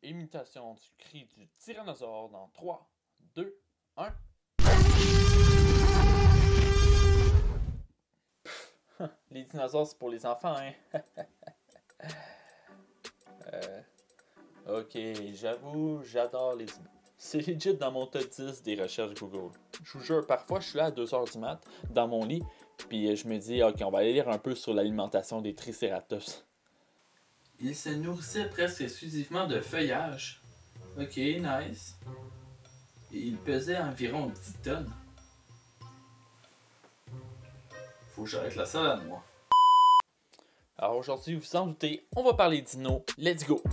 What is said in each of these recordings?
Imitation du cri du tyrannosaure dans 3, 2, 1. Les dinosaures, c'est pour les enfants, hein? Ok, j'avoue, j'adore les dinosaures. C'est legit dans mon top 10 des recherches Google. Je vous jure, parfois je suis là à 2h du mat, dans mon lit, puis je me dis, ok, on va aller lire un peu sur l'alimentation des Triceratops. Il se nourrissait presque exclusivement de feuillage. Ok, nice. Et il pesait environ 10 tonnes. Faut que j'arrête la salade, moi. Alors aujourd'hui, vous en doutez, on va parler dinos. Let's go!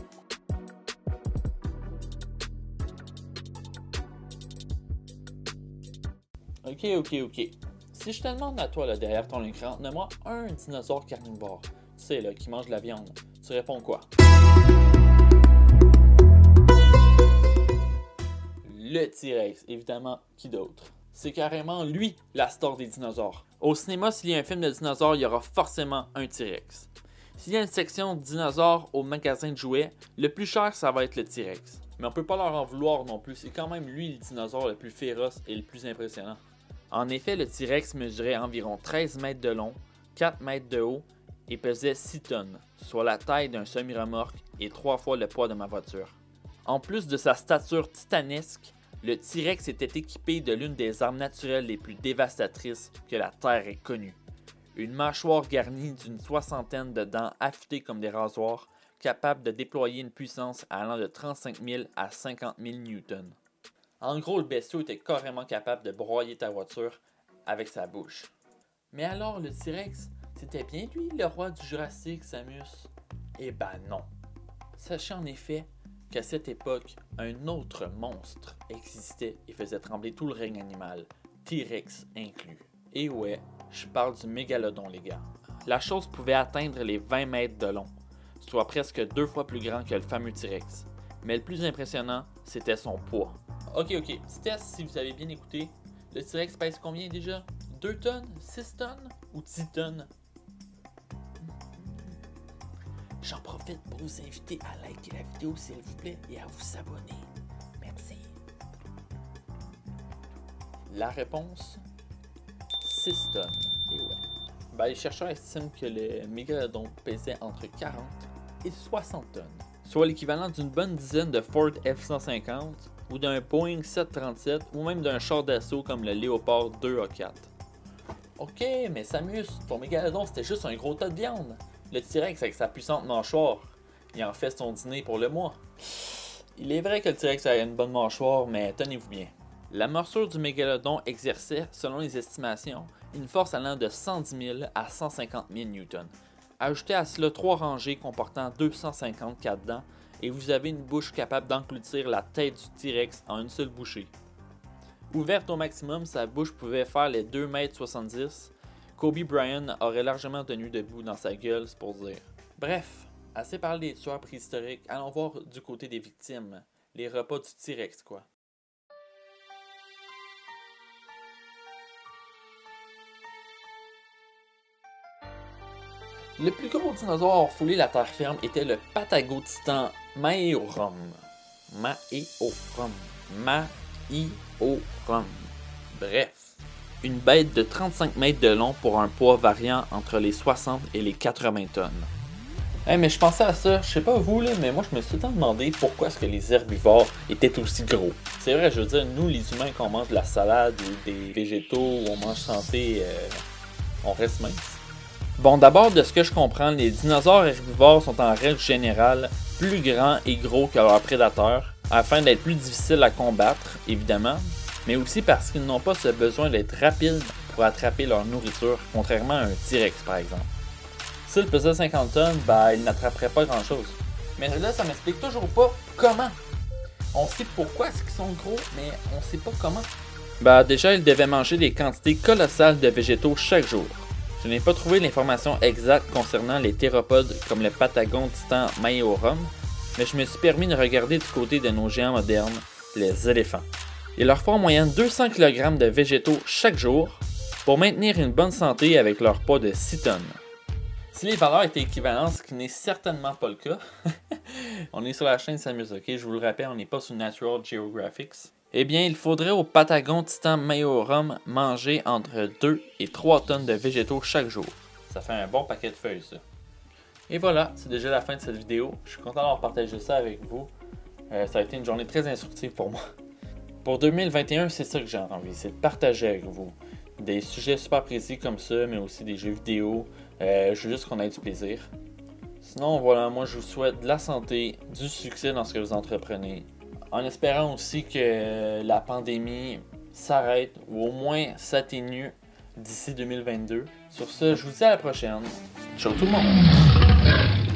Ok. Si je te demande à toi là, derrière ton écran, nomme-moi un dinosaure carnivore. Tu sais, là, qui mange de la viande. Tu réponds quoi? Le T-Rex, évidemment, qui d'autre? C'est carrément lui, la star des dinosaures. Au cinéma, s'il y a un film de dinosaures, il y aura forcément un T-Rex. S'il y a une section dinosaures au magasin de jouets, le plus cher, ça va être le T-Rex. Mais on peut pas leur en vouloir non plus, c'est quand même lui le dinosaure le plus féroce et le plus impressionnant. En effet, le T-Rex mesurait environ 13 mètres de long, 4 mètres de haut et pesait 6 tonnes, soit la taille d'un semi-remorque et 3 fois le poids de ma voiture. En plus de sa stature titanesque, le T-Rex était équipé de l'une des armes naturelles les plus dévastatrices que la Terre ait connues. Une mâchoire garnie d'une soixantaine de dents affûtées comme des rasoirs, capable de déployer une puissance allant de 35 000 à 50 000 newtons. En gros, le bestiau était carrément capable de broyer ta voiture avec sa bouche. Mais alors, le T-Rex, c'était bien lui, le roi du Jurassique, Samus? Eh ben non. Sachez en effet qu'à cette époque, un autre monstre existait et faisait trembler tout le règne animal, T-Rex inclus. Et ouais, je parle du mégalodon, les gars. La chose pouvait atteindre les 20 mètres de long, soit presque 2 fois plus grand que le fameux T-Rex. Mais le plus impressionnant, c'était son poids. Ok, petit test si vous avez bien écouté. Le T-Rex pèse combien déjà? 2 tonnes? 6 tonnes? Ou 10 tonnes? J'en profite pour vous inviter à liker la vidéo s'il vous plaît et à vous abonner. Merci. La réponse? 6 tonnes. Et ouais. Les chercheurs estiment que le mégalodon pesait entre 40 et 60 tonnes. Soit l'équivalent d'une bonne dizaine de Ford F-150 ou d'un Boeing 737 ou même d'un char d'assaut comme le Léopard 2A4. Ok, mais Samus, ton mégalodon c'était juste un gros tas de viande. Le T-Rex avec sa puissante mâchoire, il en fait son dîner pour le mois. Il est vrai que le T-Rex a une bonne mâchoire, mais tenez-vous bien. La morsure du mégalodon exerçait, selon les estimations, une force allant de 110 000 à 150 000 newtons. Ajoutez à cela 3 rangées comportant 254 dents et vous avez une bouche capable d'engloutir la tête du T-Rex en une seule bouchée. Ouverte au maximum, sa bouche pouvait faire les 2,70 m. Kobe Bryant aurait largement tenu debout dans sa gueule, c'est pour dire. Bref, assez parlé des tueurs préhistoriques, allons voir du côté des victimes. Les repas du T-Rex, quoi. Le plus gros dinosaure à avoir foulé la terre ferme était le Patagotitan Maiaorum. Bref, une bête de 35 mètres de long pour un poids variant entre les 60 et les 80 tonnes. Mais je pensais à ça, je sais pas vous là, mais moi je me suis tout le temps demandé pourquoi est-ce que les herbivores étaient aussi gros. C'est vrai, je veux dire, nous les humains quand on mange de la salade ou des végétaux ou on mange santé, on reste mince. Bon, d'abord, de ce que je comprends, les dinosaures herbivores sont en règle générale plus grands et gros que leurs prédateurs, afin d'être plus difficiles à combattre, évidemment, mais aussi parce qu'ils n'ont pas ce besoin d'être rapides pour attraper leur nourriture, contrairement à un T-Rex par exemple. S'il pesait 50 tonnes, il n'attraperait pas grand chose. Mais là, ça m'explique toujours pas comment. On sait pourquoi est-ce qu'ils sont gros, mais on sait pas comment. Déjà, ils devaient manger des quantités colossales de végétaux chaque jour. Je n'ai pas trouvé l'information exacte concernant les théropodes comme le Patagotitan Maiaorum, mais je me suis permis de regarder du côté de nos géants modernes, les éléphants. Il leur faut en moyenne 200 kg de végétaux chaque jour pour maintenir une bonne santé avec leur poids de 6 tonnes. Si les valeurs étaient équivalentes, ce qui n'est certainement pas le cas, On est sur la chaîne S'amuse, ok? Je vous le rappelle, on n'est pas sur Natural Geographic. Eh bien, il faudrait au Patagon Titan Majorum manger entre 2 et 3 tonnes de végétaux chaque jour. Ça fait un bon paquet de feuilles, ça. Et voilà, c'est déjà la fin de cette vidéo. Je suis content d'avoir partagé ça avec vous. Ça a été une journée très instructive pour moi. Pour 2021, c'est ça que j'ai envie, c'est de partager avec vous des sujets super précis comme ça, mais aussi des jeux vidéo. Je veux juste qu'on ait du plaisir. Sinon, voilà, moi je vous souhaite de la santé, du succès dans ce que vous entreprenez, en espérant aussi que la pandémie s'arrête ou au moins s'atténue d'ici 2022. Sur ce, je vous dis à la prochaine. Ciao tout le monde!